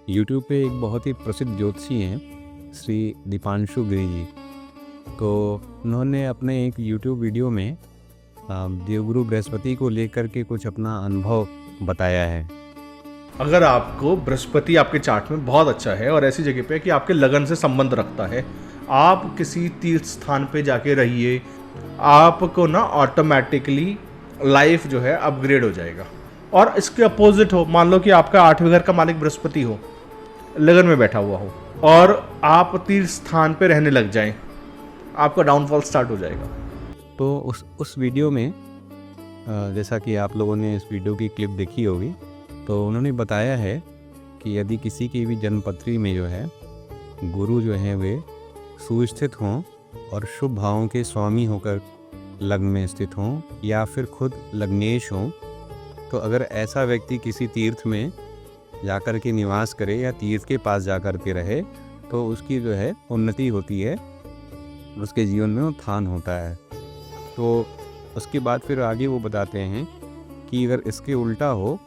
YouTube पे एक बहुत ही प्रसिद्ध ज्योतिषी हैं श्री दीपांशु गिरी जी। तो उन्होंने अपने एक यूट्यूब वीडियो में देवगुरु बृहस्पति को लेकर के कुछ अपना अनुभव बताया है। अगर आपको बृहस्पति आपके चार्ट में बहुत अच्छा है और ऐसी जगह पे है कि आपके लगन से संबंध रखता है, आप किसी तीर्थ स्थान पे जाके रहिए, आपको ना ऑटोमेटिकली लाइफ जो है अपग्रेड हो जाएगा। और इसके अपोजिट हो, मान लो कि आपका 8वें घर का मालिक बृहस्पति हो, लगन में बैठा हुआ हो और आप तीर्थ स्थान पे रहने लग जाएं, आपका डाउनफॉल स्टार्ट हो जाएगा। तो उस वीडियो में जैसा कि आप लोगों ने इस वीडियो की क्लिप देखी होगी, तो उन्होंने बताया है कि यदि किसी की भी जन्मपत्री में जो है गुरु जो है वे सुस्थित हों और शुभ भावों के स्वामी होकर लग्न में स्थित हों या फिर खुद लग्नेश हों, तो अगर ऐसा व्यक्ति किसी तीर्थ में जाकर के निवास करे या तीर्थ के पास जाकर के रहे तो उसकी जो है उन्नति होती है, उसके जीवन में उत्थान होता है। तो उसके बाद फिर आगे वो बताते हैं कि अगर इसके उल्टा हो,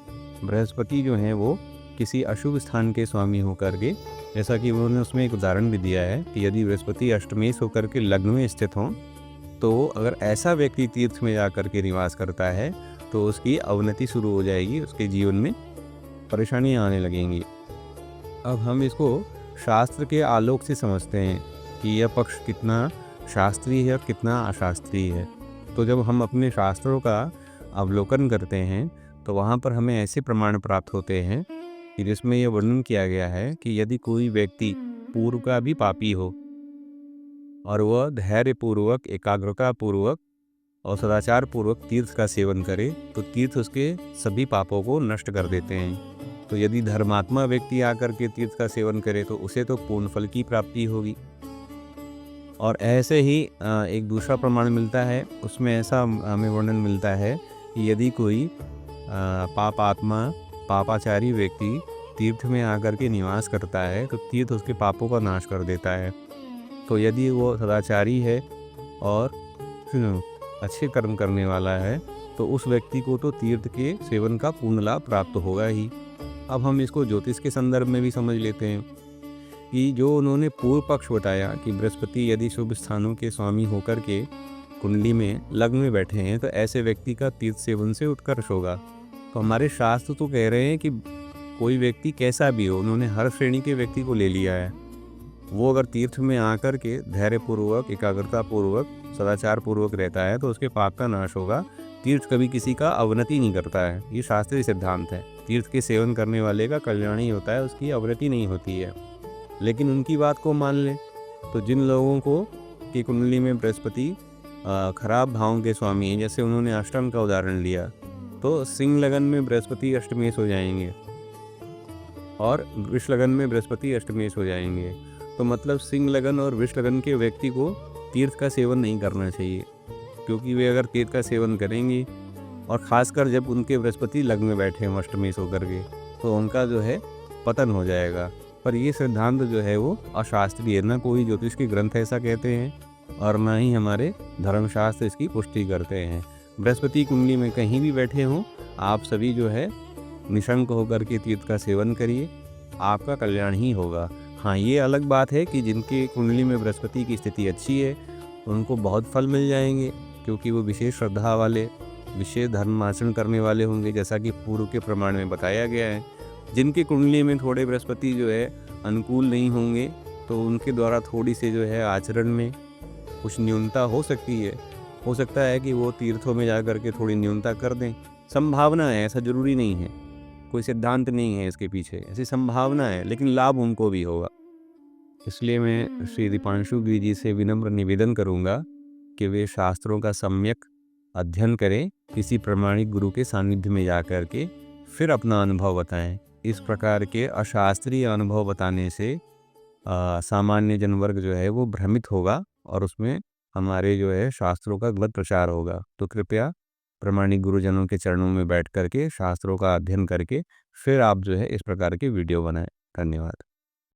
बृहस्पति जो है वो किसी अशुभ स्थान के स्वामी होकर के, जैसा कि उन्होंने उसमें एक उदाहरण भी दिया है कि यदि बृहस्पति अष्टमेश होकर के लग्न में स्थित हों, तो अगर ऐसा व्यक्ति तीर्थ में जाकर के निवास करता है तो उसकी अवनति शुरू हो जाएगी, उसके जीवन में परेशानियाँ आने लगेंगी। अब हम इसको शास्त्र के आलोक से समझते हैं कि यह पक्ष कितना शास्त्रीय है और कितना अशास्त्रीय है। तो जब हम अपने शास्त्रों का अवलोकन करते हैं तो वहाँ पर हमें ऐसे प्रमाण प्राप्त होते हैं कि जिसमें यह वर्णन किया गया है कि यदि कोई व्यक्ति पूर्व का भी पापी हो और वह धैर्यपूर्वक, एकाग्रतापूर्वक और सदाचार पूर्वक तीर्थ का सेवन करे तो तीर्थ उसके सभी पापों को नष्ट कर देते हैं। तो यदि धर्मात्मा व्यक्ति आकर के तीर्थ का सेवन करे तो उसे तो पूर्ण फल की प्राप्ति होगी। और ऐसे ही एक दूसरा प्रमाण मिलता है, उसमें ऐसा हमें वर्णन मिलता है कि यदि कोई पापात्मा, पापाचारी व्यक्ति तीर्थ में आकर के निवास करता है तो तीर्थ उसके पापों का नाश कर देता है। तो यदि वो सदाचारी है और अच्छे कर्म करने वाला है तो उस व्यक्ति को तो तीर्थ के सेवन का पूर्ण लाभ प्राप्त होगा ही। अब हम इसको ज्योतिष के संदर्भ में भी समझ लेते हैं कि जो उन्होंने पूर्व पक्ष बताया कि बृहस्पति यदि शुभ स्थानों के स्वामी होकर के कुंडली में लग्न में बैठे हैं तो ऐसे व्यक्ति का तीर्थ सेवन से उत्कर्ष होगा। तो हमारे शास्त्र तो कह रहे हैं कि कोई व्यक्ति कैसा भी हो, उन्होंने हर श्रेणी के व्यक्ति को ले लिया है। वो अगर तीर्थ में आकर के धैर्यपूर्वक, एकाग्रतापूर्वक, सदाचारपूर्वक रहता है तो उसके पाप का नाश होगा। तीर्थ कभी किसी का अवनति नहीं करता है, ये शास्त्रीय सिद्धांत है। तीर्थ के सेवन करने वाले का कल्याण ही होता है, उसकी अवनति नहीं होती है। लेकिन उनकी बात को मान लें तो जिन लोगों को की कुंडली में बृहस्पति खराब भावों के स्वामी हैं, जैसे उन्होंने अष्टम का उदाहरण लिया, तो सिंह लगन में बृहस्पति अष्टमेश हो जाएंगे और वृष लगन में बृहस्पति अष्टमेश हो जाएंगे। तो मतलब सिंह लगन और वृष लगन के व्यक्ति को तीर्थ का सेवन नहीं करना चाहिए, क्योंकि वे अगर तीर्थ का सेवन करेंगे और ख़ासकर जब उनके बृहस्पति लग्न में बैठे हैं अष्टमेश होकर के, तो उनका जो है पतन हो जाएगा। पर ये सिद्धांत जो है वो अशास्त्रीय, ना कोई ज्योतिष के ग्रंथ ऐसा कहते हैं और ना ही हमारे धर्मशास्त्र इसकी पुष्टि करते हैं। बृहस्पति कुंडली में कहीं भी बैठे हों, आप सभी जो है निशंक होकर के तीर्थ का सेवन करिए, आपका कल्याण ही होगा। हाँ, ये अलग बात है कि जिनके कुंडली में बृहस्पति की स्थिति अच्छी है उनको बहुत फल मिल जाएंगे, क्योंकि वो विशेष श्रद्धा वाले, विशेष धर्म आचरण करने वाले होंगे, जैसा कि पूर्व के प्रमाण में बताया गया है। जिनकी कुंडली में थोड़े बृहस्पति जो है अनुकूल नहीं होंगे तो उनके द्वारा थोड़ी से जो है आचरण में कुछ न्यूनता हो सकती है। हो सकता है कि वो तीर्थों में जा कर के थोड़ी न्यूनता कर दें, संभावना है, ऐसा ज़रूरी नहीं है, कोई सिद्धांत नहीं है इसके पीछे, ऐसी संभावना है, लेकिन लाभ उनको भी होगा। इसलिए मैं श्री दीपांशु गिरी जी से विनम्र निवेदन करूंगा कि वे शास्त्रों का सम्यक अध्ययन करें, किसी प्रमाणिक गुरु के सानिध्य में जा कर के फिर अपना अनुभव बताएं। इस प्रकार के अशास्त्रीय अनुभव बताने से सामान्य जनवर्ग जो है वो भ्रमित होगा और उसमें हमारे जो है शास्त्रों का गलत प्रचार होगा। तो कृपया प्रमाणिक गुरुजनों के चरणों में बैठ करके शास्त्रों का अध्ययन करके फिर आप जो है इस प्रकार के वीडियो बनाएं। धन्यवाद।